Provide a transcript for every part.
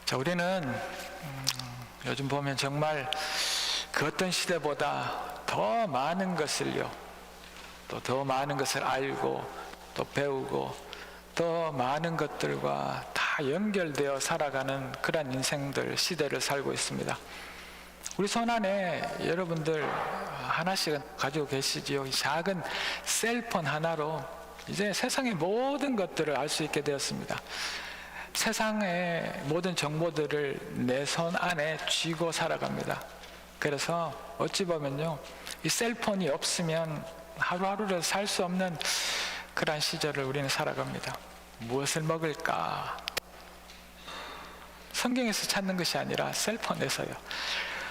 자, 우리는 요즘 보면 정말 그 어떤 시대보다 더 많은 것을요, 또 더 많은 것을 알고 또 배우고 더 많은 것들과 다 연결되어 살아가는 그런 인생들 시대를 살고 있습니다. 우리 손 안에 여러분들 하나씩은 가지고 계시지요. 이 작은 셀폰 하나로 이제 세상의 모든 것들을 알 수 있게 되었습니다. 세상의 모든 정보들을 내 손 안에 쥐고 살아갑니다. 그래서 어찌 보면요, 이 셀폰이 없으면 하루하루를 살 수 없는 그런 시절을 우리는 살아갑니다. 무엇을 먹을까? 성경에서 찾는 것이 아니라 셀폰에서요.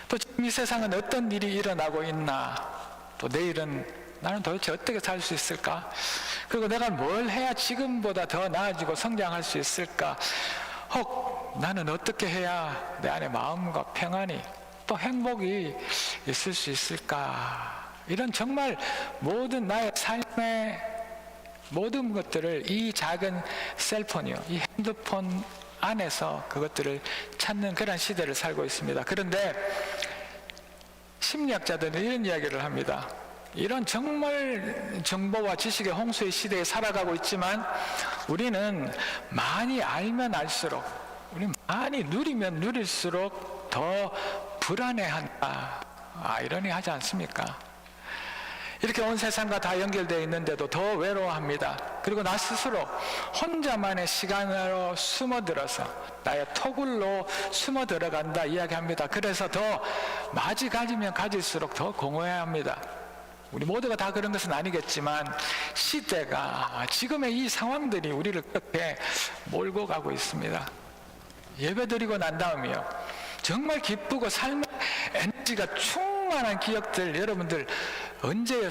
또 지금 이 세상은 어떤 일이 일어나고 있나? 또 내일은 나는 도대체 어떻게 살 수 있을까? 그리고 내가 뭘 해야 지금보다 더 나아지고 성장할 수 있을까? 혹 나는 어떻게 해야 내 안에 마음과 평안이 또 행복이 있을 수 있을까? 이런 정말 모든 나의 삶의 모든 것들을 이 작은 셀폰이요, 이 핸드폰 안에서 그것들을 찾는 그런 시대를 살고 있습니다. 그런데 심리학자들은 이런 이야기를 합니다. 이런 정말 정보와 지식의 홍수의 시대에 살아가고 있지만 우리는 많이 알면 알수록, 우리는 많이 누리면 누릴수록 더 불안해한다. 아이러니하지 않습니까? 이렇게 온 세상과 다 연결되어 있는데도 더 외로워합니다. 그리고 나 스스로 혼자만의 시간으로 숨어들어서 나의 토굴로 숨어 들어간다 이야기합니다. 그래서 더 맞이 가지면 가질수록 더 공허해합니다. 우리 모두가 다 그런 것은 아니겠지만 시대가, 지금의 이 상황들이 우리를 그렇게 몰고 가고 있습니다. 예배드리고 난 다음이요, 정말 기쁘고 삶의 에너지가 충만한 기억들, 여러분들 언제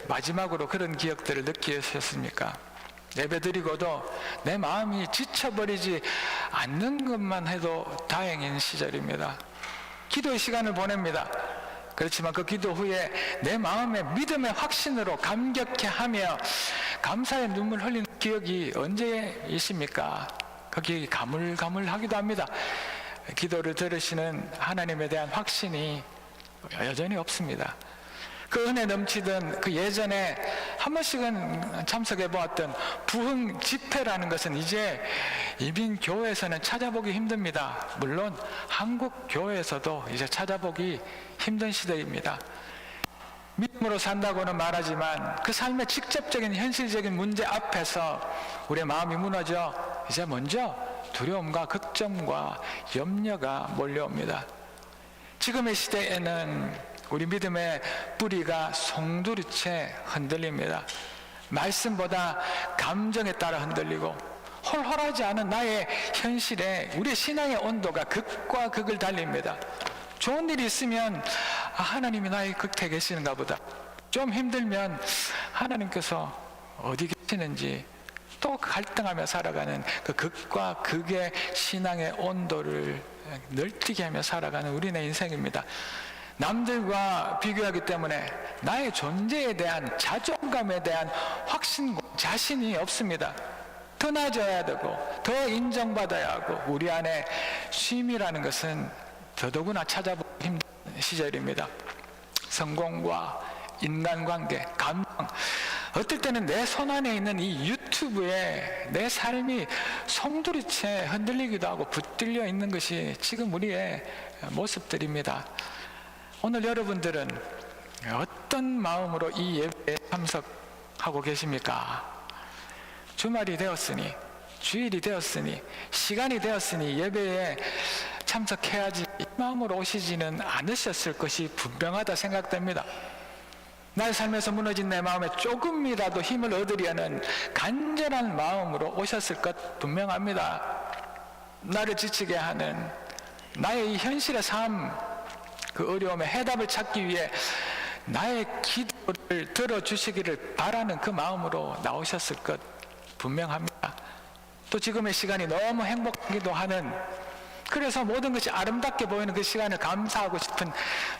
마지막으로 그런 기억들을 느끼셨습니까? 예배드리고도 내 마음이 지쳐버리지 않는 것만 해도 다행인 시절입니다. 기도의 시간을 보냅니다. 그렇지만 그 기도 후에 내 마음의 믿음의 확신으로 감격해 하며 감사의 눈물 흘리는 기억이 언제이십니까? 그 기억이 가물가물하기도 합니다. 기도를 들으시는 하나님에 대한 확신이 여전히 없습니다. 그 은혜 넘치던 그 예전에 한 번씩은 참석해 보았던 부흥 집회라는 것은 이제 이민 교회에서는 찾아보기 힘듭니다. 물론 한국 교회에서도 이제 찾아보기 힘든 시대입니다. 믿음으로 산다고는 말하지만 그 삶의 직접적인 현실적인 문제 앞에서 우리의 마음이 무너져 이제 먼저 두려움과 걱정과 염려가 몰려옵니다. 지금의 시대에는 우리 믿음의 뿌리가 송두리째 흔들립니다. 말씀보다 감정에 따라 흔들리고 홀홀하지 않은 나의 현실에 우리의 신앙의 온도가 극과 극을 달립니다. 좋은 일이 있으면 하나님이 나의 곁에 계시는가 보다. 좀 힘들면 하나님께서 어디 계시는지 또 갈등하며 살아가는 그 극과 극의 신앙의 온도를 널뛰게 하며 살아가는 우리의 인생입니다. 남들과 비교하기 때문에 나의 존재에 대한 자존감에 대한 확신과 자신이 없습니다. 더 나아져야 되고 더 인정받아야 하고 우리 안에 쉼이라는 것은 더더구나 찾아보기 힘든 시절입니다. 성공과 인간관계, 감정, 어떨 때는 내 손 안에 있는 이 유튜브에 내 삶이 송두리째 흔들리기도 하고 붙들려 있는 것이 지금 우리의 모습들입니다. 오늘 여러분들은 어떤 마음으로 이 예배에 참석하고 계십니까? 주말이 되었으니, 주일이 되었으니, 시간이 되었으니 예배에 참석해야지 이 마음으로 오시지는 않으셨을 것이 분명하다 생각됩니다. 나의 삶에서 무너진 내 마음에 조금이라도 힘을 얻으려는 간절한 마음으로 오셨을 것 분명합니다. 나를 지치게 하는 나의 이 현실의 삶, 그 어려움에 해답을 찾기 위해 나의 기도를 들어주시기를 바라는 그 마음으로 나오셨을 것 분명합니다. 또 지금의 시간이 너무 행복하기도 하는, 그래서 모든 것이 아름답게 보이는 그 시간을 감사하고 싶은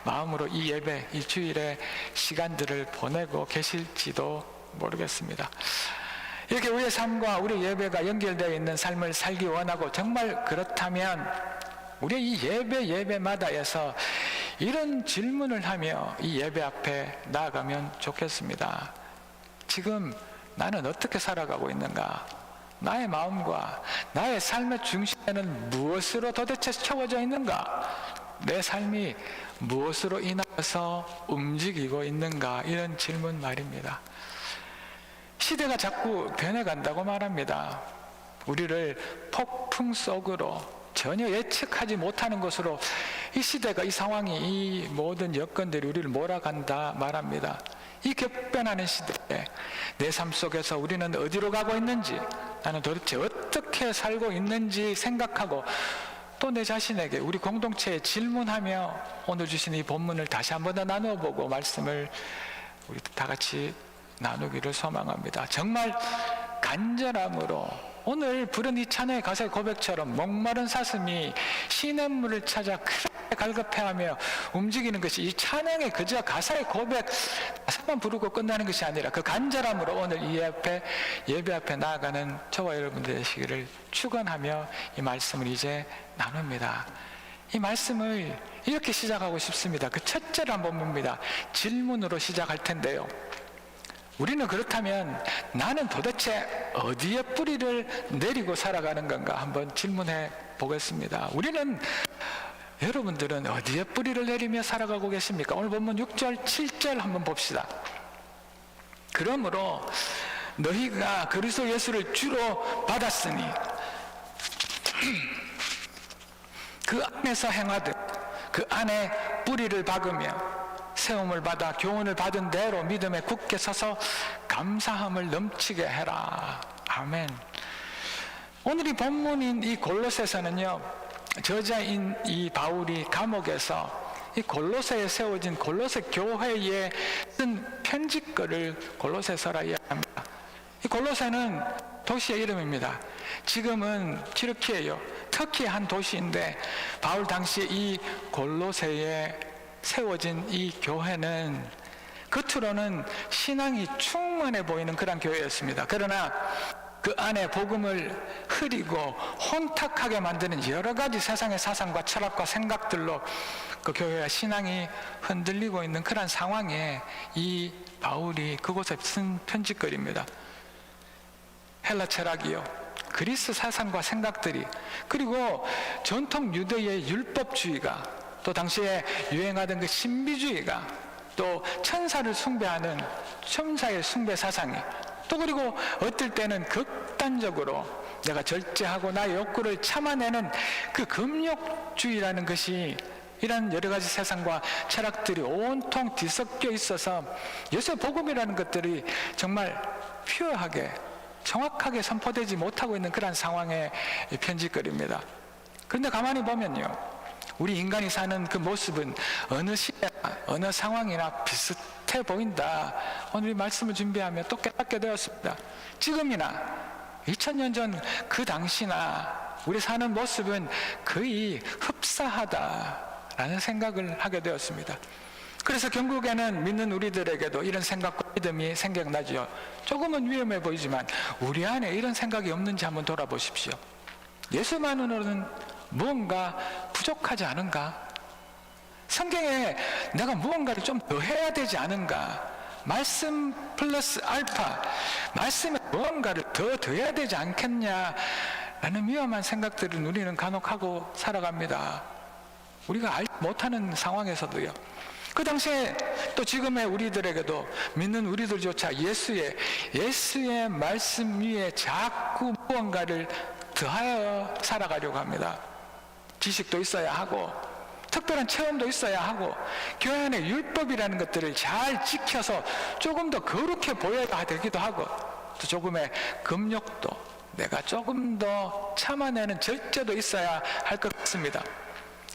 마음으로 이 예배, 이 주일의 시간들을 보내고 계실지도 모르겠습니다. 이렇게 우리의 삶과 우리 예배가 연결되어 있는 삶을 살기 원하고 정말 그렇다면 우리 이 예배마다에서 이런 질문을 하며 이 예배 앞에 나아가면 좋겠습니다. 지금 나는 어떻게 살아가고 있는가? 나의 마음과 나의 삶의 중심에는 무엇으로 도대체 채워져 있는가? 내 삶이 무엇으로 인하여서 움직이고 있는가? 이런 질문 말입니다. 시대가 자꾸 변해간다고 말합니다. 우리를 폭풍 속으로 전혀 예측하지 못하는 것으로 이 시대가, 이 상황이, 이 모든 여건들이 우리를 몰아간다 말합니다. 이 격변하는 시대에 내 삶 속에서 우리는 어디로 가고 있는지, 나는 도대체 어떻게 살고 있는지 생각하고 또 내 자신에게, 우리 공동체에 질문하며 오늘 주신 이 본문을 다시 한 번 더 나누어 보고 말씀을 우리 다 같이 나누기를 소망합니다. 정말 간절함으로 오늘 부른 이 찬양의 가사의 고백처럼 목마른 사슴이 시냇물을 찾아 크게 갈급해하며 움직이는 것이 이 찬양의 그저 가사의 고백 가사만 부르고 끝나는 것이 아니라 그 간절함으로 오늘 이 예배 앞에 나아가는 저와 여러분들 되시기를 축원하며 이 말씀을 이제 나눕니다. 이 말씀을 이렇게 시작하고 싶습니다. 그 첫째를 한번 봅니다. 질문으로 시작할 텐데요, 우리는 그렇다면 나는 도대체 어디에 뿌리를 내리고 살아가는 건가 한번 질문해 보겠습니다. 여러분들은 어디에 뿌리를 내리며 살아가고 계십니까? 오늘 본문 6절 7절 한번 봅시다. 그러므로 너희가 그리스도 예수를 주로 받았으니 그 안에서 행하듯 그 안에 뿌리를 박으며 세움을 받아 교훈을 받은 대로 믿음에 굳게 서서 감사함을 넘치게 해라. 아멘. 오늘 이 본문인 이 골로새서는요, 저자인 이 바울이 감옥에서 이 골로새에 세워진 골로새 교회에 쓴 편지글을 골로새서라 이야기합니다. 이 골로새는 도시의 이름입니다. 지금은 튀르키예요. 터키의 한 도시인데 바울 당시에 이 골로새에 세워진 이 교회는 겉으로는 신앙이 충만해 보이는 그런 교회였습니다. 그러나 그 안에 복음을 흐리고 혼탁하게 만드는 여러 가지 세상의 사상과 철학과 생각들로 그 교회와 신앙이 흔들리고 있는 그런 상황에 이 바울이 그곳에 쓴 편지글입니다. 헬라 철학이요, 그리스 사상과 생각들이, 그리고 전통 유대의 율법주의가, 또 당시에 유행하던 그 신비주의가, 또 천사를 숭배하는 천사의 숭배 사상이, 또 그리고 어떨 때는 극단적으로 내가 절제하고 나의 욕구를 참아내는 그 금욕주의라는 것이, 이런 여러 가지 세상과 철학들이 온통 뒤섞여 있어서 예수의 복음이라는 것들이 정말 퓨어하게 정확하게 선포되지 못하고 있는 그런 상황의 편지글입니다. 그런데 가만히 보면요, 우리 인간이 사는 그 모습은 어느 시대나 어느 상황이나 비슷해 보인다. 오늘 이 말씀을 준비하며 또 깨닫게 되었습니다. 지금이나 2000년 전 그 당시나 우리 사는 모습은 거의 흡사하다라는 생각을 하게 되었습니다. 그래서 결국에는 믿는 우리들에게도 이런 생각과 믿음이 생각나죠. 조금은 위험해 보이지만 우리 안에 이런 생각이 없는지 한번 돌아보십시오. 예수만으로는 무언가 부족하지 않은가? 성경에 내가 무언가를 좀 더 해야 되지 않은가? 말씀 플러스 알파, 말씀에 무언가를 더 더해야 되지 않겠냐라는 위험한 생각들을 우리는 간혹 하고 살아갑니다. 우리가 알지 못하는 상황에서도요. 그 당시에 또 지금의 우리들에게도, 믿는 우리들조차 예수의 말씀 위에 자꾸 무언가를 더하여 살아가려고 합니다. 지식도 있어야 하고 특별한 체험도 있어야 하고 교회 안에 율법이라는 것들을 잘 지켜서 조금 더 거룩해 보여야 되기도 하고, 또 조금의 금욕도 내가 조금 더 참아내는 절제도 있어야 할 것 같습니다.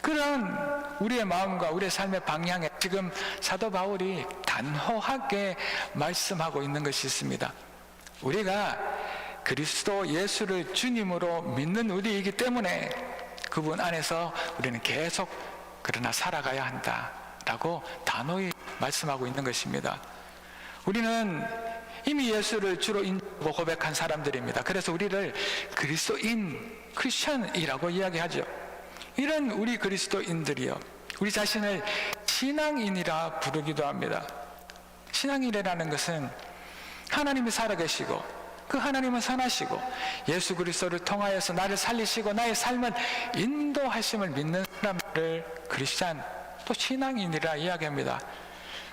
그런 우리의 마음과 우리의 삶의 방향에 지금 사도 바울이 단호하게 말씀하고 있는 것이 있습니다. 우리가 그리스도 예수를 주님으로 믿는 우리이기 때문에 그분 안에서 우리는 계속 그러나 살아가야 한다라고 단호히 말씀하고 있는 것입니다. 우리는 이미 예수를 주로 인정하고 고백한 사람들입니다. 그래서 우리를 그리스도인, 크리스천이라고 이야기하죠. 이런 우리 그리스도인들이요, 우리 자신을 신앙인이라 부르기도 합니다. 신앙인이라는 것은 하나님이 살아계시고 그 하나님은 선하시고 예수 그리스도를 통하여서 나를 살리시고 나의 삶을 인도하심을 믿는 사람들을 크리스찬, 또 신앙인이라 이야기합니다.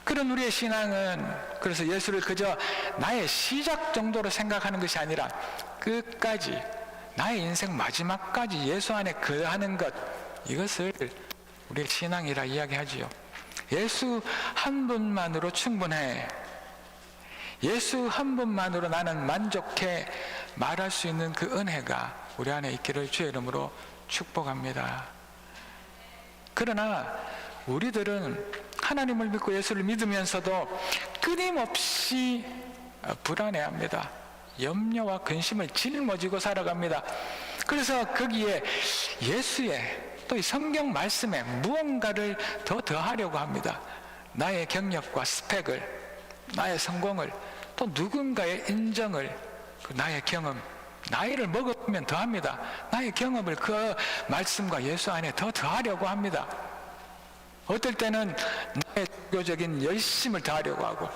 그런 우리의 신앙은 그래서 예수를 그저 나의 시작 정도로 생각하는 것이 아니라 끝까지, 나의 인생 마지막까지 예수 안에 거하는 것, 이것을 우리의 신앙이라 이야기하지요. 예수 한 분만으로 충분해, 예수 한 분만으로 나는 만족해 말할 수 있는 그 은혜가 우리 안에 있기를 주의 이름으로 축복합니다. 그러나 우리들은 하나님을 믿고 예수를 믿으면서도 끊임없이 불안해합니다. 염려와 근심을 짊어지고 살아갑니다. 그래서 거기에 예수의 또 이 성경 말씀에 무언가를 더 더하려고 합니다. 나의 경력과 스펙을, 나의 성공을, 또 누군가의 인정을, 나의 경험, 나이를 먹으면 더합니다. 나의 경험을 그 말씀과 예수 안에 더 더하려고 합니다. 어떨 때는 나의 종교적인 열심을 더하려고 하고,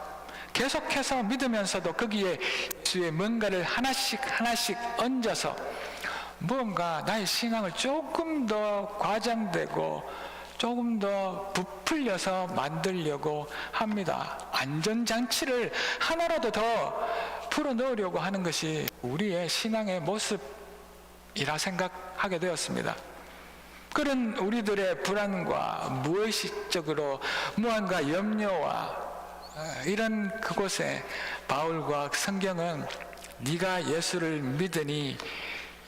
계속해서 믿으면서도 거기에 예수의 뭔가를 하나씩 얹어서 무언가 나의 신앙을 조금 더 과장되고 조금 더 부풀려서 만들려고 합니다. 안전장치를 하나라도 더 풀어넣으려고 하는 것이 우리의 신앙의 모습이라 생각하게 되었습니다. 그런 우리들의 불안과 무의식적으로 무언가 염려와 이런 그곳에 바울과 성경은 네가 예수를 믿으니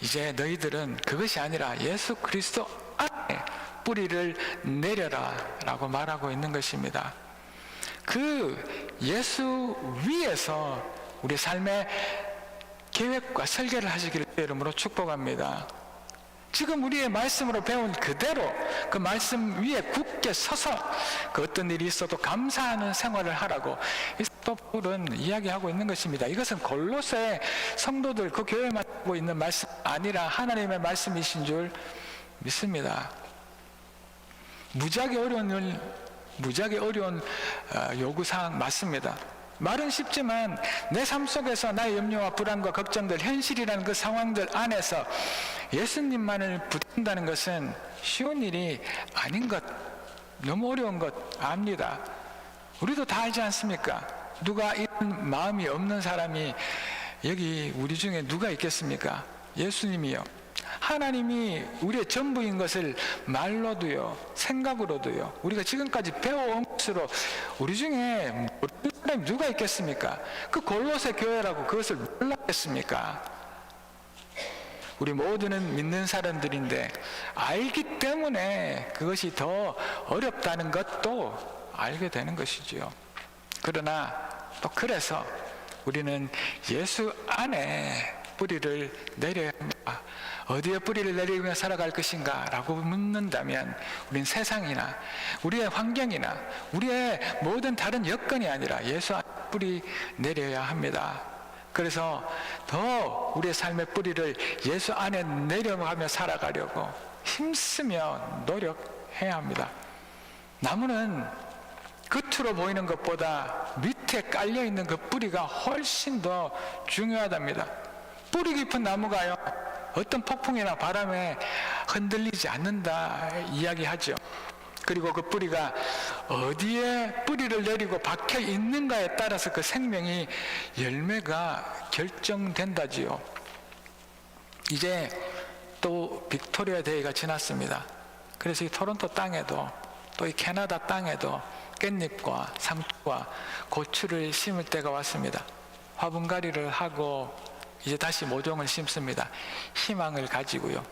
이제 너희들은 그것이 아니라 예수 그리스도 안에 뿌리를 내려라 라고 말하고 있는 것입니다. 그 예수 위에서 우리 삶의 계획과 설계를 하시기를 이름으로 축복합니다. 지금 우리의 말씀으로 배운 그대로 그 말씀 위에 굳게 서서 그 어떤 일이 있어도 감사하는 생활을 하라고 바울은 이야기하고 있는 것입니다. 이것은 골로새 성도들 그 교회만 하고 있는 말씀 아니라 하나님의 말씀이신 줄 믿습니다. 무지하게 어려운 요구사항 맞습니다. 말은 쉽지만 내 삶 속에서 나의 염려와 불안과 걱정들, 현실이라는 그 상황들 안에서 예수님만을 붙든다는 것은 쉬운 일이 아닌 것, 너무 어려운 것 압니다. 우리도 다 알지 않습니까? 누가 이런 마음이 없는 사람이 여기 우리 중에 누가 있겠습니까? 예수님이요, 하나님이 우리의 전부인 것을 말로도요, 생각으로도요, 우리가 지금까지 배워온 것으로 우리 중에 모르는 사람이 누가 있겠습니까? 그 골로새 교회라고 그것을 몰랐겠습니까? 우리 모두는 믿는 사람들인데 알기 때문에 그것이 더 어렵다는 것도 알게 되는 것이지요. 그러나 또 그래서 우리는 예수 안에 뿌리를 내려야 합니다. 어디에 뿌리를 내리며 살아갈 것인가 라고 묻는다면 우리는 세상이나 우리의 환경이나 우리의 모든 다른 여건이 아니라 예수 안에 뿌리 내려야 합니다. 그래서 더 우리의 삶의 뿌리를 예수 안에 내려가며 살아가려고 힘쓰며 노력해야 합니다. 나무는 겉으로 보이는 것보다 밑에 깔려있는 그 뿌리가 훨씬 더 중요하답니다. 뿌리 깊은 나무가요, 어떤 폭풍이나 바람에 흔들리지 않는다 이야기하죠. 그리고 그 뿌리가 어디에 뿌리를 내리고 박혀 있는가에 따라서 그 생명이 열매가 결정된다지요. 이제 또 빅토리아 데이가 지났습니다. 그래서 이 토론토 땅에도 또 이 캐나다 땅에도 깻잎과 상추와 고추를 심을 때가 왔습니다. 화분갈이를 하고 이제 다시 모종을 심습니다. 희망을 가지고요.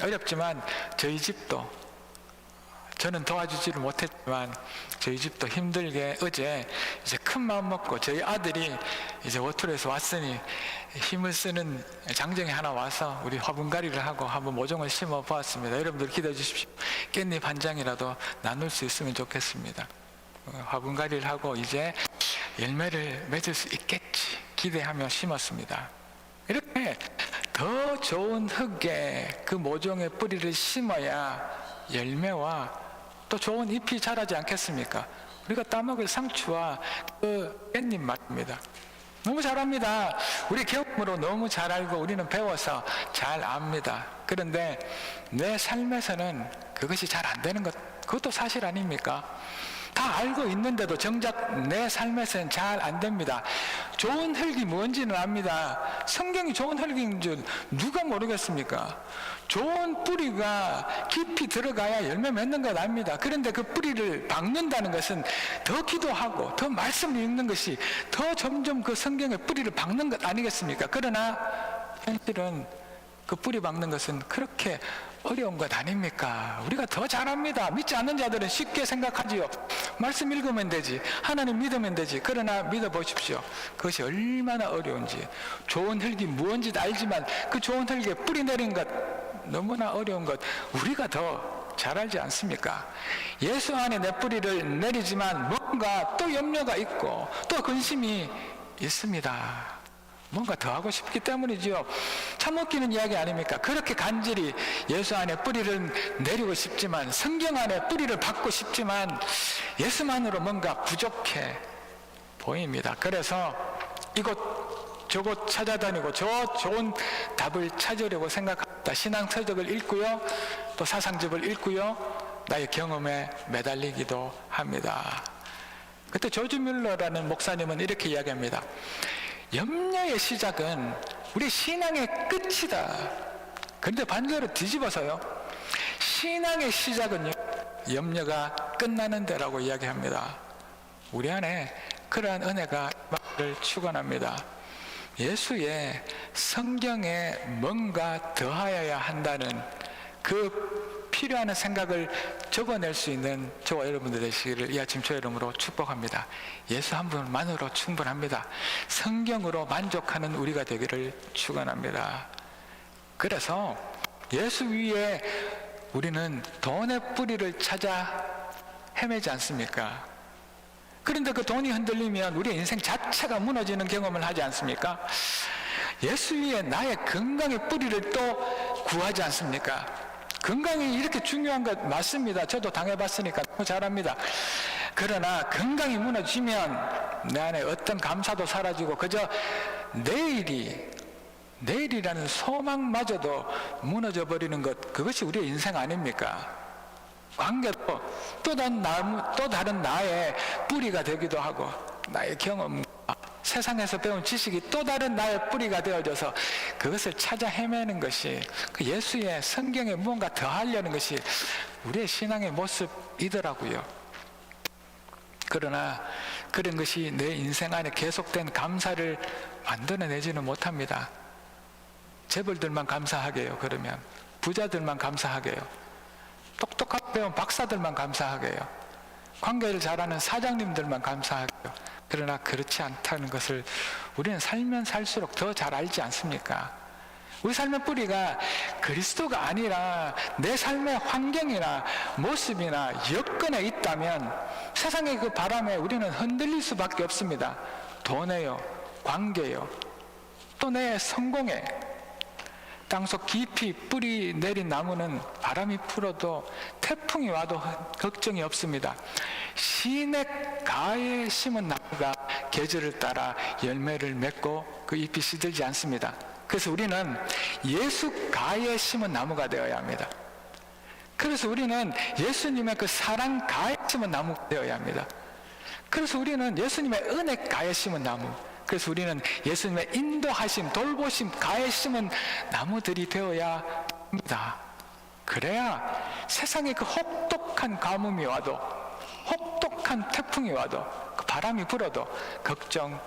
어렵지만 저희 집도, 저는 도와주지를 못했지만 저희 집도 힘들게 어제 이제 큰 마음 먹고 저희 아들이 이제 워터에서 왔으니 힘을 쓰는 장정이 하나 와서 우리 화분갈이를 하고 한번 모종을 심어 보았습니다. 여러분들 기도해 주십시오. 깻잎 한 장이라도 나눌 수 있으면 좋겠습니다. 화분갈이를 하고 이제 열매를 맺을 수 있겠지 기대하며 심었습니다. 이렇게 더 좋은 흙에 그 모종의 뿌리를 심어야 열매와 또 좋은 잎이 자라지 않겠습니까? 우리가 따먹을 상추와 그 깻잎 말입니다. 너무 잘합니다. 우리 경험으로 너무 잘 알고 우리는 배워서 잘 압니다. 그런데 내 삶에서는 그것이 잘 안 되는 것, 그것도 사실 아닙니까? 다 알고 있는데도 정작 내 삶에서는 잘 안 됩니다. 좋은 흙이 뭔지는 압니다. 성경이 좋은 흙인 줄 누가 모르겠습니까? 좋은 뿌리가 깊이 들어가야 열매 맺는 것 압니다. 그런데 그 뿌리를 박는다는 것은 더 기도하고 더 말씀을 읽는 것이 더 점점 그 성경의 뿌리를 박는 것 아니겠습니까? 그러나 현실은 그 뿌리 박는 것은 그렇게 어려운 것 아닙니까? 우리가 더 잘합니다. 믿지 않는 자들은 쉽게 생각하지요. 말씀 읽으면 되지, 하나님 믿으면 되지. 그러나 믿어보십시오. 그것이 얼마나 어려운지. 좋은 흙이 무엇인지 알지만 그 좋은 흙에 뿌리 내린 것 너무나 어려운 것 우리가 더 잘 알지 않습니까? 예수 안에 내 뿌리를 내리지만 뭔가 또 염려가 있고 또 근심이 있습니다. 뭔가 더 하고 싶기 때문이지요. 참 웃기는 이야기 아닙니까? 그렇게 간절히 예수 안에 뿌리를 내리고 싶지만, 성경 안에 뿌리를 받고 싶지만 예수만으로 뭔가 부족해 보입니다. 그래서 이곳 저곳 찾아다니고 저 좋은 답을 찾으려고 생각합니다. 신앙서적을 읽고요, 또 사상집을 읽고요, 나의 경험에 매달리기도 합니다. 그때 조지 뮬러라는 목사님은 이렇게 이야기합니다. 염려의 시작은 우리 신앙의 끝이다. 그런데 반대로 뒤집어서요, 신앙의 시작은요, 염려가 끝나는 데라고 이야기합니다. 우리 안에 그러한 은혜가 임하기를 축원합니다. 예수의 성경에 뭔가 더하여야 한다는 그 필요한 생각을 적어낼 수 있는 저와 여러분들 되시기를 이 아침 주의 이름으로 축복합니다. 예수 한 분만으로 충분합니다. 성경으로 만족하는 우리가 되기를 축원합니다. 그래서 예수 위에 우리는 돈의 뿌리를 찾아 헤매지 않습니까? 그런데 그 돈이 흔들리면 우리의 인생 자체가 무너지는 경험을 하지 않습니까? 예수 위에 나의 건강의 뿌리를 또 구하지 않습니까? 건강이 이렇게 중요한 것 맞습니다. 저도 당해봤으니까 너무 잘합니다. 그러나 건강이 무너지면 내 안에 어떤 감사도 사라지고 그저 내일이라는 소망마저도 무너져 버리는 것, 그것이 우리의 인생 아닙니까? 관계도 또 다른 나의 뿌리가 되기도 하고, 나의 경험, 세상에서 배운 지식이 또 다른 나의 뿌리가 되어져서 그것을 찾아 헤매는 것이, 그 예수의 성경에 무언가 더 하려는 것이 우리의 신앙의 모습이더라고요. 그러나 그런 것이 내 인생 안에 계속된 감사를 만들어내지는 못합니다. 재벌들만 감사하게 해요. 그러면 부자들만 감사하게 해요. 똑똑하게 배운 박사들만 감사하게 해요. 관계를 잘하는 사장님들만 감사하게 해요. 그러나 그렇지 않다는 것을 우리는 살면 살수록 더 잘 알지 않습니까? 우리 삶의 뿌리가 그리스도가 아니라 내 삶의 환경이나 모습이나 여건에 있다면 세상의 그 바람에 우리는 흔들릴 수밖에 없습니다. 돈에요, 관계요, 또 내 성공에. 땅속 깊이 뿌리 내린 나무는 바람이 불어도 태풍이 와도 걱정이 없습니다. 시냇가에 심은 나무가 계절을 따라 열매를 맺고 그 잎이 시들지 않습니다. 그래서 우리는 예수가에 심은 나무가 되어야 합니다. 그래서 우리는 예수님의 그 사랑가에 심은 나무가 되어야 합니다. 그래서 우리는 예수님의 은혜가에 심은 나무, 그래서 우리는 예수님의 인도하심, 돌보심 가에 심은 나무들이 되어야 합니다. 그래야 세상에 그 혹독한 가뭄이 와도, 혹독한 태풍이 와도, 그 바람이 불어도 걱정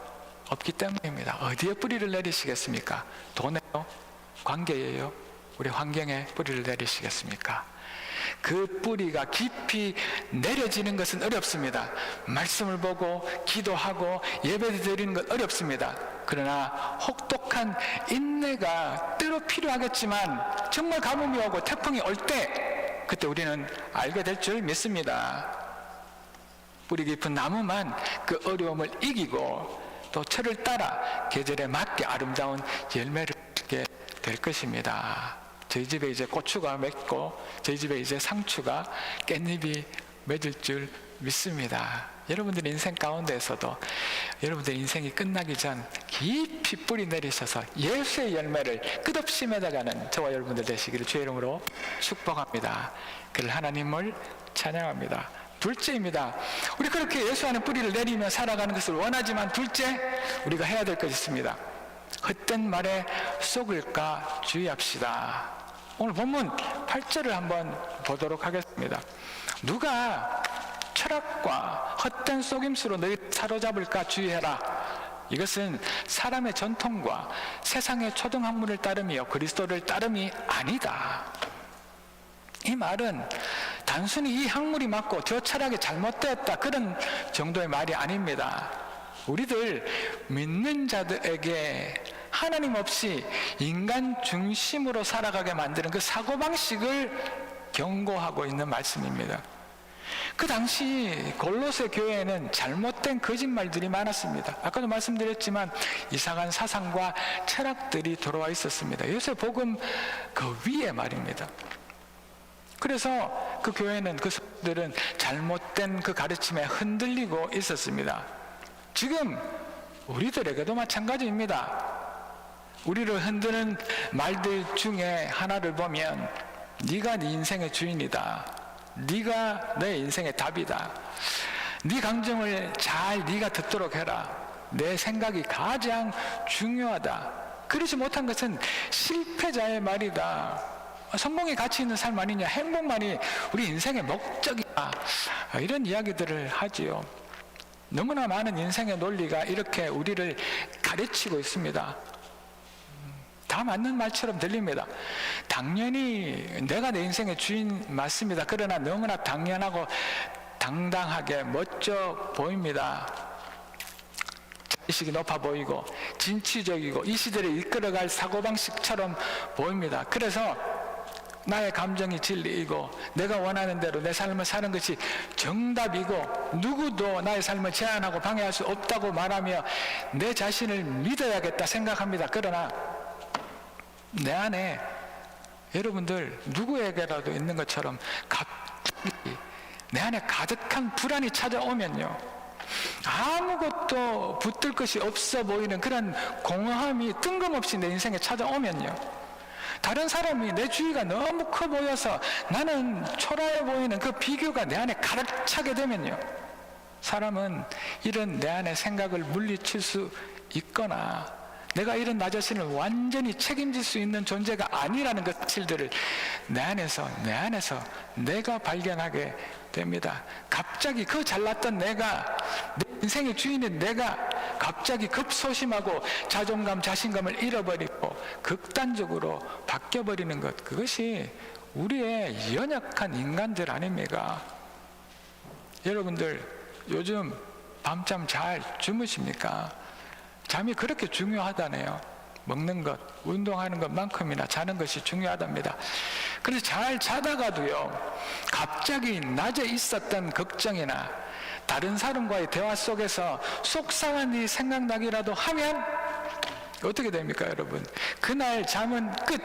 없기 때문입니다. 어디에 뿌리를 내리시겠습니까? 돈에요? 관계예요? 우리 환경에 뿌리를 내리시겠습니까? 그 뿌리가 깊이 내려지는 것은 어렵습니다. 말씀을 보고 기도하고 예배 드리는 건 어렵습니다. 그러나 혹독한 인내가 때로 필요하겠지만 정말 가뭄이 오고 태풍이 올 때, 그때 우리는 알게 될 줄 믿습니다. 뿌리 깊은 나무만 그 어려움을 이기고 또 철을 따라 계절에 맞게 아름다운 열매를 맺게 될 것입니다. 저희 집에 이제 고추가 맺고 저희 집에 이제 상추가 깻잎이 맺을 줄 믿습니다. 여러분들의 인생 가운데에서도 여러분들 인생이 끝나기 전 깊이 뿌리 내리셔서 예수의 열매를 끝없이 맺어가는 저와 여러분들 되시기를 주의 이름으로 축복합니다. 그를 하나님을 찬양합니다. 둘째입니다. 우리 그렇게 예수 안에 뿌리를 내리며 살아가는 것을 원하지만 둘째, 우리가 해야 될 것이 있습니다. 헛된 말에 속을까 주의합시다. 오늘 본문 8절을 한번 보도록 하겠습니다. 누가 철학과 헛된 속임수로 너희 사로잡을까 주의해라. 이것은 사람의 전통과 세상의 초등학문을 따름이요 그리스도를 따름이 아니다. 이 말은 단순히 이 학문이 맞고 저 철학이 잘못되었다 그런 정도의 말이 아닙니다. 우리들 믿는 자들에게 하나님 없이 인간 중심으로 살아가게 만드는 그 사고방식을 경고하고 있는 말씀입니다. 그 당시 골로새 교회에는 잘못된 거짓말들이 많았습니다. 아까도 말씀드렸지만 이상한 사상과 철학들이 들어와 있었습니다. 요새 복음 그 위에 말입니다. 그래서 그 교회는 그 성도들은 잘못된 그 가르침에 흔들리고 있었습니다. 지금 우리들에게도 마찬가지입니다. 우리를 흔드는 말들 중에 하나를 보면 네가 네 인생의 주인이다. 네가 내 인생의 답이다. 네 감정을 잘 네가 듣도록 해라. 내 생각이 가장 중요하다. 그러지 못한 것은 실패자의 말이다. 성공의 가치 있는 삶 아니냐, 행복만이 우리 인생의 목적이다. 이런 이야기들을 하지요. 너무나 많은 인생의 논리가 이렇게 우리를 가르치고 있습니다. 다 맞는 말처럼 들립니다. 당연히 내가 내 인생의 주인 맞습니다. 그러나 너무나 당연하고 당당하게 멋져 보입니다. 자의식이 높아 보이고 진취적이고 이 시대를 이끌어갈 사고방식처럼 보입니다. 그래서 나의 감정이 진리이고 내가 원하는 대로 내 삶을 사는 것이 정답이고 누구도 나의 삶을 제한하고 방해할 수 없다고 말하며 내 자신을 믿어야겠다 생각합니다. 그러나 내 안에 여러분들 누구에게라도 있는 것처럼 갑자기 내 안에 가득한 불안이 찾아오면요, 아무것도 붙들 것이 없어 보이는 그런 공허함이 뜬금없이 내 인생에 찾아오면요, 다른 사람이 내 주위가 너무 커 보여서 나는 초라해 보이는 그 비교가 내 안에 가득 차게 되면요, 사람은 이런 내 안의 생각을 물리칠 수 있거나 내가 이런 나 자신을 완전히 책임질 수 있는 존재가 아니라는 그 사실들을 내 안에서 내가 발견하게 됩니다. 갑자기 그 잘났던 내가, 내 인생의 주인인 내가 갑자기 급소심하고 자존감, 자신감을 잃어버리고 극단적으로 바뀌어버리는 것, 그것이 우리의 연약한 인간들 아닙니까? 여러분들 요즘 밤잠 잘 주무십니까? 잠이 그렇게 중요하다네요. 먹는 것, 운동하는 것만큼이나 자는 것이 중요하답니다. 그래서 잘 자다가도요, 갑자기 낮에 있었던 걱정이나 다른 사람과의 대화 속에서 속상한 일이 생각나기라도 하면 어떻게 됩니까, 여러분? 그날 잠은 끝.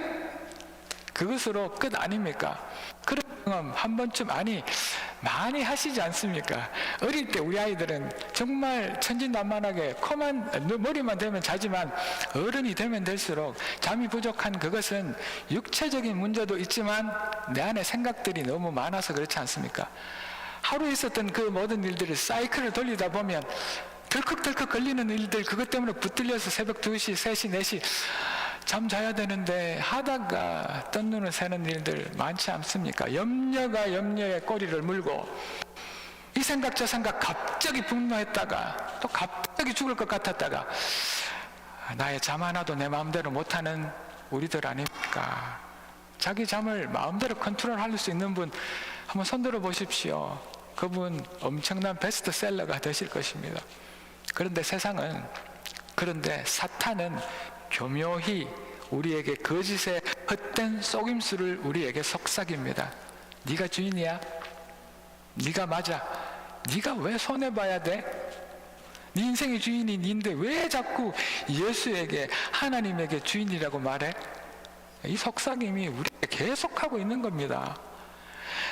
그것으로 끝 아닙니까? 그런 경험 한 번쯤 많이 하시지 않습니까? 어릴 때 우리 아이들은 정말 천진난만하게 머리만 대면 자지만 어른이 되면 될수록 잠이 부족한 그것은 육체적인 문제도 있지만 내 안에 생각들이 너무 많아서 그렇지 않습니까? 하루에 있었던 그 모든 일들을 사이클을 돌리다 보면 덜컥덜컥 걸리는 일들, 그것 때문에 붙들려서 새벽 2시, 3시, 4시 잠 자야 되는데 하다가 뜬 눈을 새는 일들 많지 않습니까? 염려가 염려에 꼬리를 물고 이 생각 저 생각 갑자기 분노했다가 또 갑자기 죽을 것 같았다가 나의 잠 하나도 내 마음대로 못하는 우리들 아닙니까? 자기 잠을 마음대로 컨트롤할 수 있는 분 한번 손들어 보십시오. 그분 엄청난 베스트셀러가 되실 것입니다. 그런데 사탄은 교묘히 우리에게 거짓의 헛된 속임수를 우리에게 속삭입니다. 네가 주인이야? 네가 맞아? 네가 왜 손해봐야 돼? 네 인생의 주인이 네인데 왜 자꾸 예수에게, 하나님에게 주인이라고 말해? 이 속삭임이 우리에게 계속하고 있는 겁니다.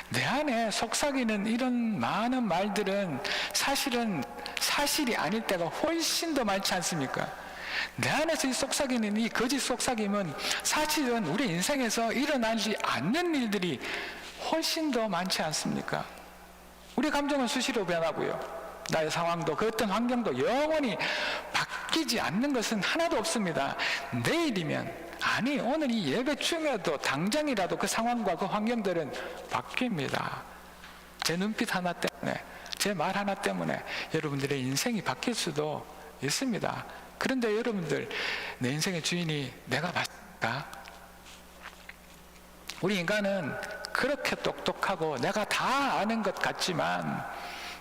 내 안에 속삭이는 이런 많은 말들은 사실은 사실이 아닐 때가 훨씬 더 많지 않습니까? 내 안에서 이 속삭이는 이 거짓 속삭임은 사실은 우리 인생에서 일어나지 않는 일들이 훨씬 더 많지 않습니까? 우리 감정은 수시로 변하고요. 나의 상황도 그 어떤 환경도 영원히 바뀌지 않는 것은 하나도 없습니다. 내일이면, 아니 오늘 이 예배 중에도 당장이라도 그 상황과 그 환경들은 바뀝니다. 제 눈빛 하나 때문에, 제 말 하나 때문에 여러분들의 인생이 바뀔 수도 있습니다. 그런데 여러분들, 내 인생의 주인이 내가 맞을까? 우리 인간은 그렇게 똑똑하고 내가 다 아는 것 같지만,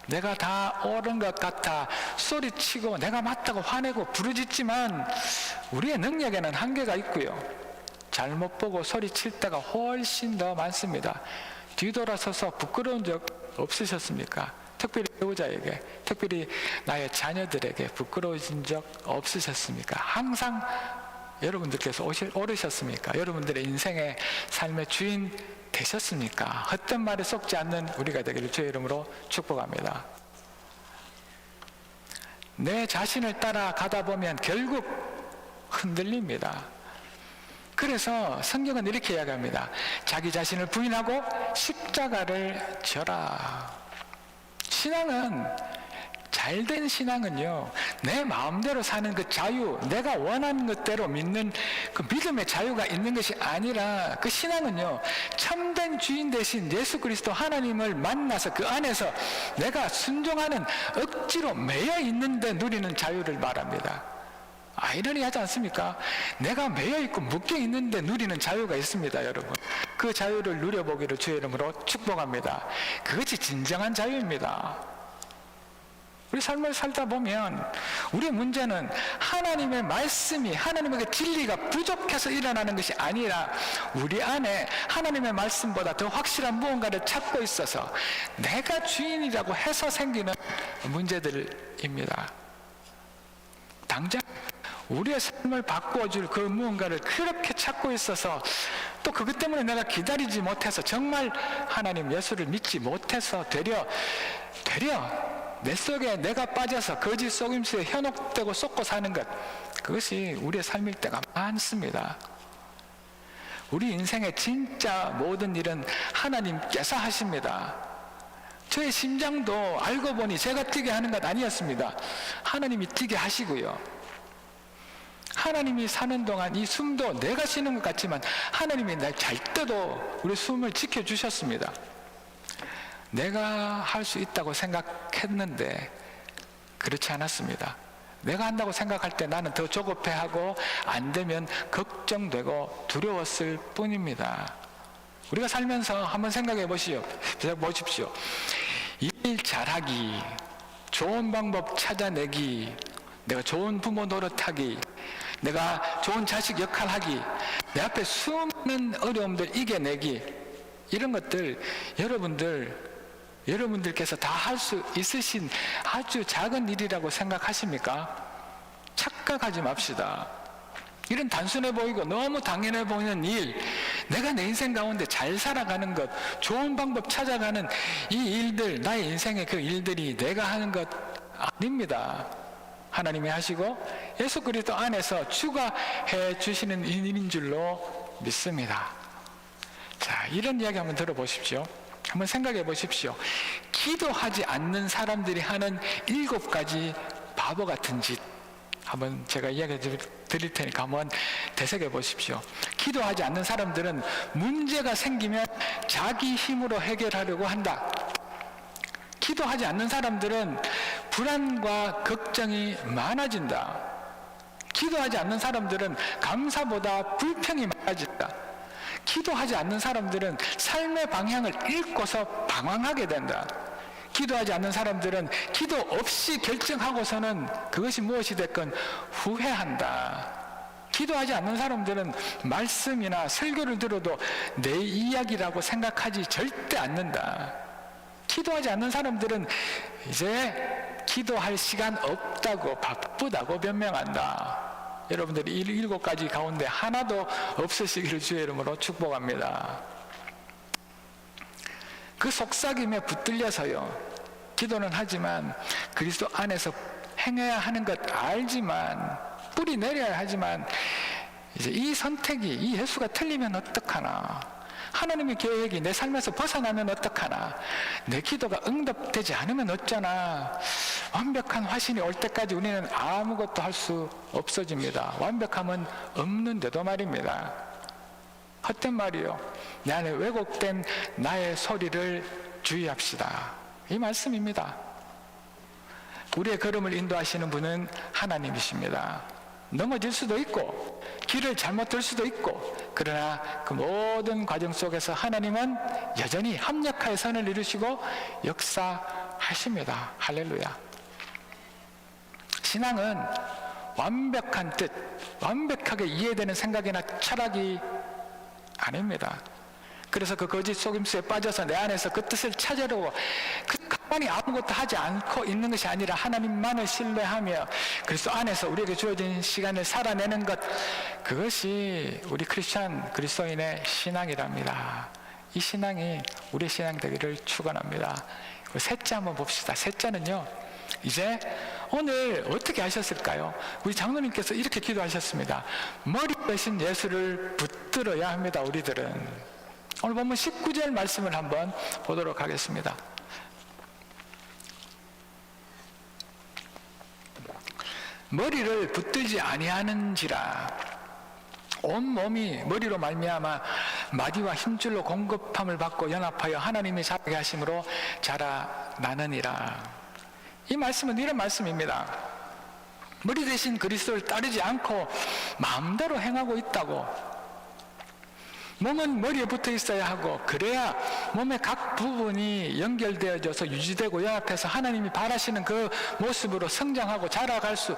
내가 다 옳은 것 같아 소리치고 내가 맞다고 화내고 부르짖지만 우리의 능력에는 한계가 있고요. 잘못 보고 소리칠 때가 훨씬 더 많습니다. 뒤돌아서서 부끄러운 적 없으셨습니까? 특별히 배우자에게, 특별히 나의 자녀들에게 부끄러워진 적 없으셨습니까? 항상 여러분들께서 오르셨습니까? 여러분들의 인생의 삶의 주인 되셨습니까? 헛된 말에 속지 않는 우리가 되기를 주의 이름으로 축복합니다. 내 자신을 따라가다 보면 결국 흔들립니다. 그래서 성경은 이렇게 이야기합니다. 자기 자신을 부인하고 십자가를 져라. 신앙은, 잘된 신앙은요, 내 마음대로 사는 그 자유, 내가 원하는 것대로 믿는 그 믿음의 자유가 있는 것이 아니라, 그 신앙은요, 참된 주인 대신 예수 그리스도 하나님을 만나서 그 안에서 내가 순종하는, 억지로 매여 있는데 누리는 자유를 말합니다. 아이러니하지 않습니까? 내가 매여 있고 묶여 있는데 누리는 자유가 있습니다, 여러분. 그 자유를 누려보기를 주의 이름으로 축복합니다. 그것이 진정한 자유입니다. 우리 삶을 살다 보면 우리의 문제는 하나님의 말씀이, 하나님의 진리가 부족해서 일어나는 것이 아니라 우리 안에 하나님의 말씀보다 더 확실한 무언가를 찾고 있어서 내가 주인이라고 해서 생기는 문제들입니다. 당장 우리의 삶을 바꾸어줄 그 무언가를 그렇게 찾고 있어서 또 그것 때문에 내가 기다리지 못해서, 정말 하나님 예수를 믿지 못해서 되려 내 속에 내가 빠져서 거짓 속임수에 현혹되고 쏟고 사는 것, 그것이 우리의 삶일 때가 많습니다. 우리 인생의 진짜 모든 일은 하나님께서 하십니다. 저의 심장도 알고 보니 제가 뛰게 하는 것 아니었습니다. 하나님이 뛰게 하시고요. 하나님이 사는 동안 이 숨도 내가 쉬는 것 같지만 하나님이 날 잘 때도 우리 숨을 지켜주셨습니다. 내가 할 수 있다고 생각했는데 그렇지 않았습니다. 내가 한다고 생각할 때 나는 더 조급해하고 안 되면 걱정되고 두려웠을 뿐입니다. 우리가 살면서 한번 생각해 보십시오. 일 잘하기, 좋은 방법 찾아내기, 내가 좋은 부모 노릇하기, 내가 좋은 자식 역할하기, 내 앞에 수많은 어려움들 이겨내기, 이런 것들 여러분들께서 다 할 수 있으신 아주 작은 일이라고 생각하십니까? 착각하지 맙시다. 이런 단순해 보이고 너무 당연해 보이는 일, 내가 내 인생 가운데 잘 살아가는 것, 좋은 방법 찾아가는 이 일들, 나의 인생의 그 일들이 내가 하는 것 아닙니다. 하나님이 하시고 예수 그리스도 안에서 추가해 주시는 일인 줄로 믿습니다. 자, 이런 이야기 한번 들어보십시오. 한번 생각해 보십시오. 기도하지 않는 사람들이 하는 7가지 바보 같은 짓, 한번 제가 이야기해 드릴 테니까 한번 되새겨 보십시오. 기도하지 않는 사람들은 문제가 생기면 자기 힘으로 해결하려고 한다. 기도하지 않는 사람들은 불안과 걱정이 많아진다. 기도하지 않는 사람들은 감사보다 불평이 많아진다. 기도하지 않는 사람들은 삶의 방향을 잃고서 방황하게 된다. 기도하지 않는 사람들은 기도 없이 결정하고서는 그것이 무엇이 됐건 후회한다. 기도하지 않는 사람들은 말씀이나 설교를 들어도 내 이야기라고 생각하지 절대 않는다. 기도하지 않는 사람들은 이제 기도할 시간 없다고, 바쁘다고 변명한다. 여러분들이 7가지 가운데 하나도 없으시기를 주의 이름으로 축복합니다. 그 속삭임에 붙들려서요, 기도는 하지만 그리스도 안에서 행해야 하는 것 알지만, 뿌리 내려야 하지만, 이제 이 선택이, 이 예수가 틀리면 어떡하나, 하나님의 계획이 내 삶에서 벗어나면 어떡하나, 내 기도가 응답되지 않으면 어쩌나, 완벽한 화신이 올 때까지 우리는 아무것도 할 수 없어집니다. 완벽함은 없는데도 말입니다. 헛된 말이요, 내 안에 왜곡된 나의 소리를 주의합시다, 이 말씀입니다. 우리의 걸음을 인도하시는 분은 하나님이십니다. 넘어질 수도 있고 길을 잘못 들 수도 있고, 그러나 그 모든 과정 속에서 하나님은 여전히 합력하여 선을 이루시고 역사하십니다. 할렐루야. 신앙은 완벽한 뜻, 완벽하게 이해되는 생각이나 철학이 아닙니다. 그래서 그 거짓 속임수에 빠져서 내 안에서 그 뜻을 찾으려고 가만히 아무것도 하지 않고 있는 것이 아니라 하나님만을 신뢰하며 그리스도 안에서 우리에게 주어진 시간을 살아내는 것, 그것이 우리 크리스찬 그리스도인의 신앙이랍니다. 이 신앙이 우리의 신앙 되기를 축원합니다. 셋째 한번 봅시다. 셋째는요, 이제 오늘 어떻게 하셨을까요? 우리 장로님께서 이렇게 기도하셨습니다. 머리 대신 예수를 붙들어야 합니다. 우리들은 오늘 보면 19절 말씀을 한번 보도록 하겠습니다. 머리를 붙들지 아니하는지라 온 몸이 머리로 말미암아 마디와 힘줄로 공급함을 받고 연합하여 하나님이 자라게 하심으로 자라나느니라. 이 말씀은 이런 말씀입니다. 머리 대신 그리스도를 따르지 않고 마음대로 행하고 있다고, 몸은 머리에 붙어 있어야 하고, 그래야 몸의 각 부분이 연결되어져서 유지되고 연합해서 하나님이 바라시는 그 모습으로 성장하고 자라갈 수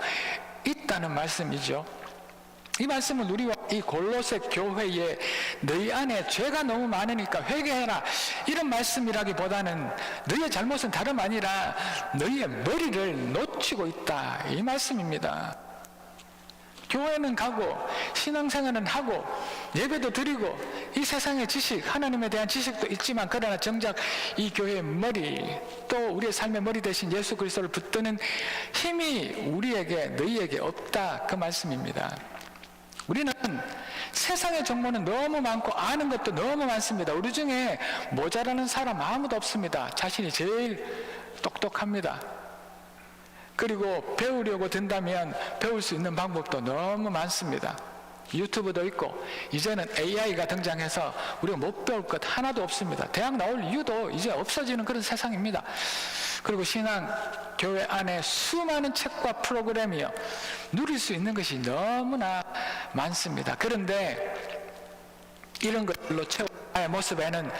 있다는 말씀이죠. 이 말씀은 우리와 이 골로새 교회에 너희 안에 죄가 너무 많으니까 회개해라, 이런 말씀이라기보다는 너희의 잘못은 다름 아니라 너희의 머리를 놓치고 있다, 이 말씀입니다. 교회는 가고 신앙생활은 하고 예배도 드리고 이 세상의 지식, 하나님에 대한 지식도 있지만, 그러나 정작 이 교회의 머리, 또 우리의 삶의 머리 대신 예수 그리스도를 붙드는 힘이 우리에게, 너희에게 없다, 그 말씀입니다. 우리는 세상의 정보는 너무 많고 아는 것도 너무 많습니다. 우리 중에 모자라는 사람 아무도 없습니다. 자신이 제일 똑똑합니다. 그리고 배우려고 든다면 배울 수 있는 방법도 너무 많습니다. 유튜브도 있고, 이제는 AI가 등장해서 우리가 못 배울 것 하나도 없습니다. 대학 나올 이유도 이제 없어지는 그런 세상입니다. 그리고 신앙, 교회 안에 수많은 책과 프로그램이요, 누릴 수 있는 것이 너무나 많습니다. 그런데 이런 것들로 채운 나의 모습에는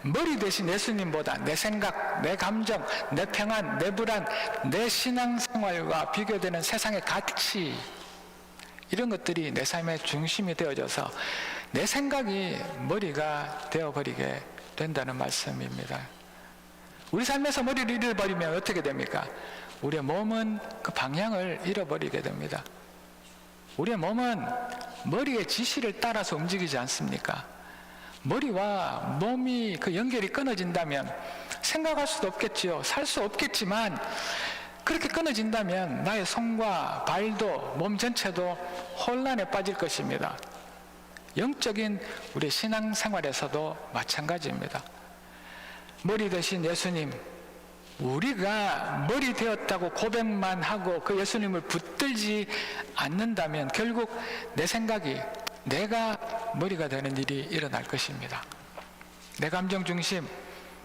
머리 대신 예수님보다 내 생각, 내 감정, 내 평안, 내 불안, 내 신앙생활과 비교되는 세상의 가치, 이런 것들이 내 삶의 중심이 되어져서 내 생각이 머리가 되어버리게 된다는 말씀입니다. 우리 삶에서 머리를 잃어버리면 어떻게 됩니까? 우리의 몸은 그 방향을 잃어버리게 됩니다. 우리의 몸은 머리의 지시를 따라서 움직이지 않습니까? 머리와 몸이 그 연결이 끊어진다면 생각할 수도 없겠지요. 살 수 없겠지만, 그렇게 끊어진다면 나의 손과 발도, 몸 전체도 혼란에 빠질 것입니다. 영적인 우리 신앙생활에서도 마찬가지입니다. 머리 대신 예수님, 우리가 머리 되었다고 고백만 하고 그 예수님을 붙들지 않는다면 결국 내 생각이, 내가 머리가 되는 일이 일어날 것입니다. 내 감정 중심,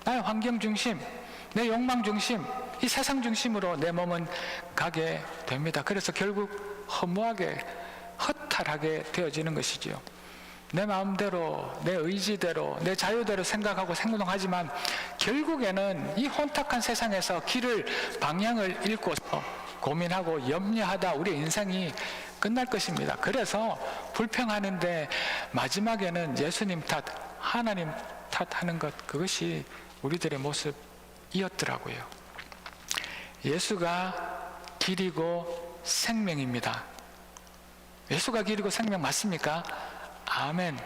나의 환경 중심, 내 욕망 중심, 이 세상 중심으로 내 몸은 가게 됩니다. 그래서 결국 허무하게, 허탈하게 되어지는 것이지요. 내 마음대로, 내 의지대로, 내 자유대로 생각하고 행동하지만 결국에는 이 혼탁한 세상에서 길을, 방향을 잃고서 고민하고 염려하다 우리 인생이 끝날 것입니다. 그래서 불평하는데 마지막에는 예수님 탓, 하나님 탓하는 것, 그것이 우리들의 모습이었더라고요. 예수가 길이고 생명입니다. 예수가 길이고 생명 맞습니까? 아멘.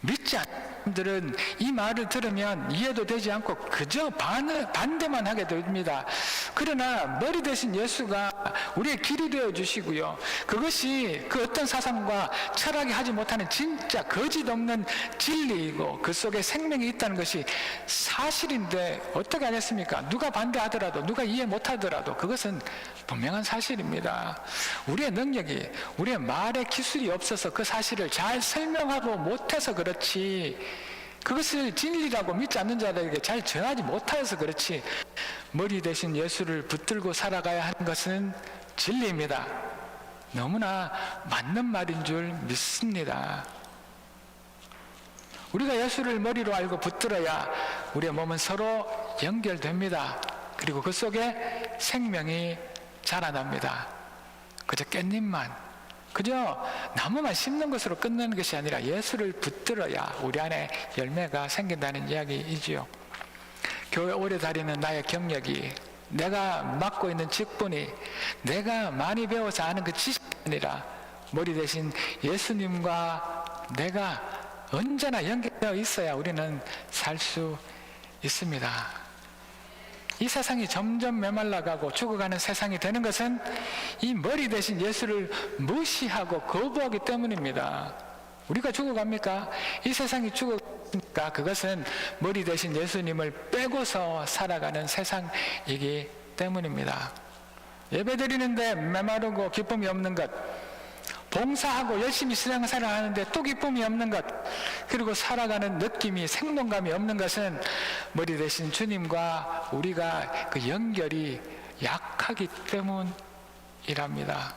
믿지 않는 사람들은 이 말을 들으면 이해도 되지 않고 그저 반대만 하게 됩니다. 그러나 머리 대신 예수가 우리의 길이 되어 주시고요, 그것이 그 어떤 사상과 철학이 하지 못하는 진짜 거짓 없는 진리이고 그 속에 생명이 있다는 것이 사실인데 어떻게 하겠습니까? 누가 반대하더라도, 누가 이해 못하더라도 그것은 분명한 사실입니다. 우리의 능력이, 우리의 말의 기술이 없어서 그 사실을 잘 설명하고 못해서 그렇지, 그것을 진리라고 믿지 않는 자들에게 잘 전하지 못하여서 그렇지, 머리 대신 예수를 붙들고 살아가야 하는 것은 진리입니다. 너무나 맞는 말인 줄 믿습니다. 우리가 예수를 머리로 알고 붙들어야 우리의 몸은 서로 연결됩니다. 그리고 그 속에 생명이 자라납니다. 그저 깻잎만, 그저 나무만 심는 것으로 끝내는 것이 아니라 예수를 붙들어야 우리 안에 열매가 생긴다는 이야기이지요. 교회 오래 다니는 나의 경력이, 내가 맡고 있는 직분이, 내가 많이 배워서 아는 그 지식이 아니라 머리 대신 예수님과 내가 언제나 연결되어 있어야 우리는 살 수 있습니다. 이 세상이 점점 메말라가고 죽어가는 세상이 되는 것은 이 머리 대신 예수를 무시하고 거부하기 때문입니다. 우리가 죽어갑니까? 이 세상이 죽어갑니까? 그것은 머리 대신 예수님을 빼고서 살아가는 세상이기 때문입니다. 예배드리는데 메마르고 기쁨이 없는 것, 봉사하고 열심히 신앙생활을 하는데 또 기쁨이 없는 것, 그리고 살아가는 느낌이, 생동감이 없는 것은 머리 대신 주님과 우리가 그 연결이 약하기 때문이랍니다.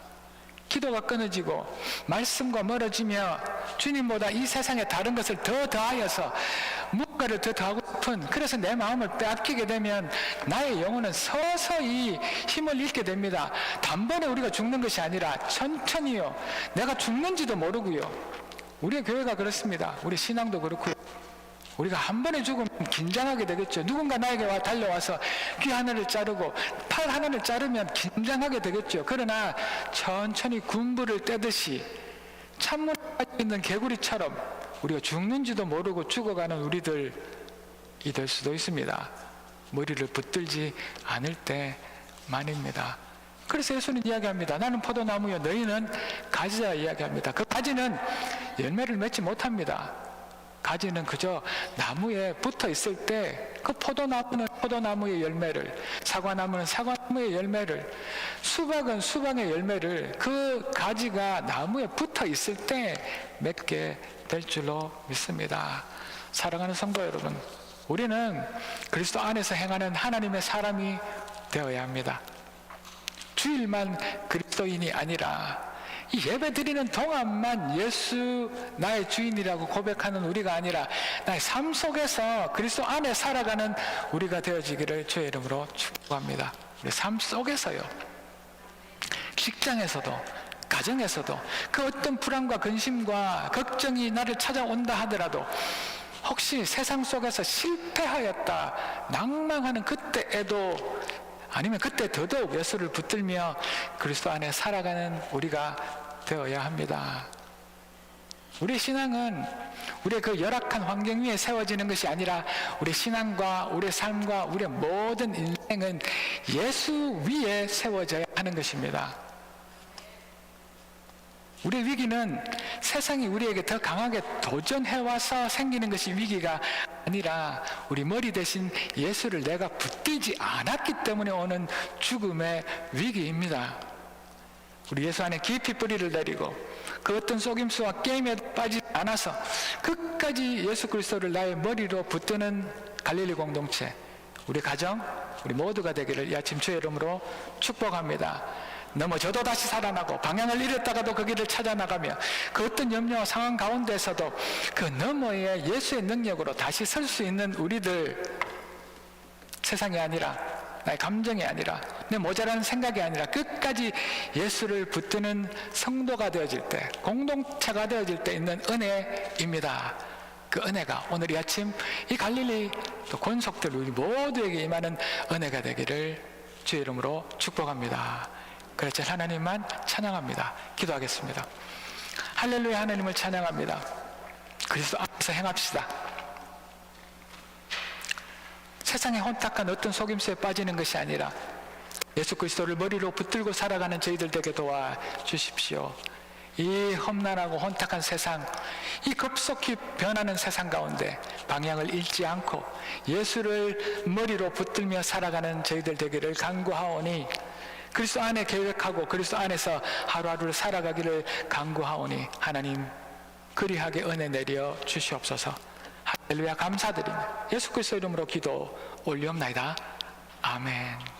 기도가 끊어지고 말씀과 멀어지며 주님보다 이 세상에 다른 것을 더 더하여서 무언가를 더 더하고 싶은, 그래서 내 마음을 빼앗기게 되면 나의 영혼은 서서히 힘을 잃게 됩니다. 단번에 우리가 죽는 것이 아니라 천천히요, 내가 죽는지도 모르고요. 우리의 교회가 그렇습니다. 우리 신앙도 그렇고요. 우리가 한 번에 죽으면 긴장하게 되겠죠. 누군가 나에게 달려와서 귀 하나를 자르고 팔 하나를 자르면 긴장하게 되겠죠. 그러나 천천히 군부를 떼듯이 찬물에 빠져 있는 개구리처럼 우리가 죽는지도 모르고 죽어가는 우리들이 될 수도 있습니다. 머리를 붙들지 않을 때만입니다. 그래서 예수는 이야기합니다. 나는 포도나무요, 너희는 가지야 이야기합니다. 그 가지는 열매를 맺지 못합니다. 가지는 그저 나무에 붙어 있을 때 그 포도나무는 포도나무의 열매를, 사과나무는 사과나무의 열매를, 수박은 수박의 열매를 그 가지가 나무에 붙어 있을 때 맺게 될 줄로 믿습니다. 사랑하는 성도 여러분, 우리는 그리스도 안에서 행하는 하나님의 사람이 되어야 합니다. 주일만 그리스도인이 아니라 이 예배 드리는 동안만 예수 나의 주인이라고 고백하는 우리가 아니라 나의 삶 속에서 그리스도 안에 살아가는 우리가 되어지기를 주의 이름으로 축복합니다. 우리 삶 속에서요, 직장에서도 가정에서도 그 어떤 불안과 근심과 걱정이 나를 찾아온다 하더라도 혹시 세상 속에서 실패하였다 낭망하는 그때에도, 아니면 그때 더더욱 예수를 붙들며 그리스도 안에 살아가는 우리가 되어야 합니다. 우리 신앙은 우리의 그 열악한 환경 위에 세워지는 것이 아니라 우리 신앙과 우리 삶과 우리의 모든 인생은 예수 위에 세워져야 하는 것입니다. 우리의 위기는 세상이 우리에게 더 강하게 도전해와서 생기는 것이 위기가 아니라 우리 머리 대신 예수를 내가 붙들지 않았기 때문에 오는 죽음의 위기입니다. 우리 예수 안에 깊이 뿌리를 내리고 그 어떤 속임수와 게임에 빠지지 않아서 끝까지 예수 그리스도를 나의 머리로 붙드는 갈릴리 공동체, 우리 가정, 우리 모두가 되기를 이 아침 주의 이름으로 축복합니다. 넘어져도 다시 살아나고 방향을 잃었다가도 그 길을 찾아나가며 그 어떤 염려와 상황 가운데서도 그 너머에 예수의 능력으로 다시 설 수 있는 우리들, 세상이 아니라 나의 감정이 아니라 내 모자라는 생각이 아니라 끝까지 예수를 붙드는 성도가 되어질 때, 공동체가 되어질 때 있는 은혜입니다. 그 은혜가 오늘 이 아침 이 갈릴리 또 권속들 우리 모두에게 임하는 은혜가 되기를 주의 이름으로 축복합니다. 그렇지 하나님만 찬양합니다. 기도하겠습니다. 할렐루야, 하나님을 찬양합니다. 그리스도 앞에서 행합시다. 세상의 혼탁한 어떤 속임수에 빠지는 것이 아니라 예수 그리스도를 머리로 붙들고 살아가는 저희들 되게 도와주십시오. 이 험난하고 혼탁한 세상, 이 급속히 변하는 세상 가운데 방향을 잃지 않고 예수를 머리로 붙들며 살아가는 저희들 되기를 간구하오니, 그리스도 안에 계획하고 그리스도 안에서 하루하루를 살아가기를 간구하오니 하나님 그리하게 은혜 내려 주시옵소서. 할렐루야, 감사드리며 예수 그리스도 이름으로 기도 올리옵나이다. 아멘.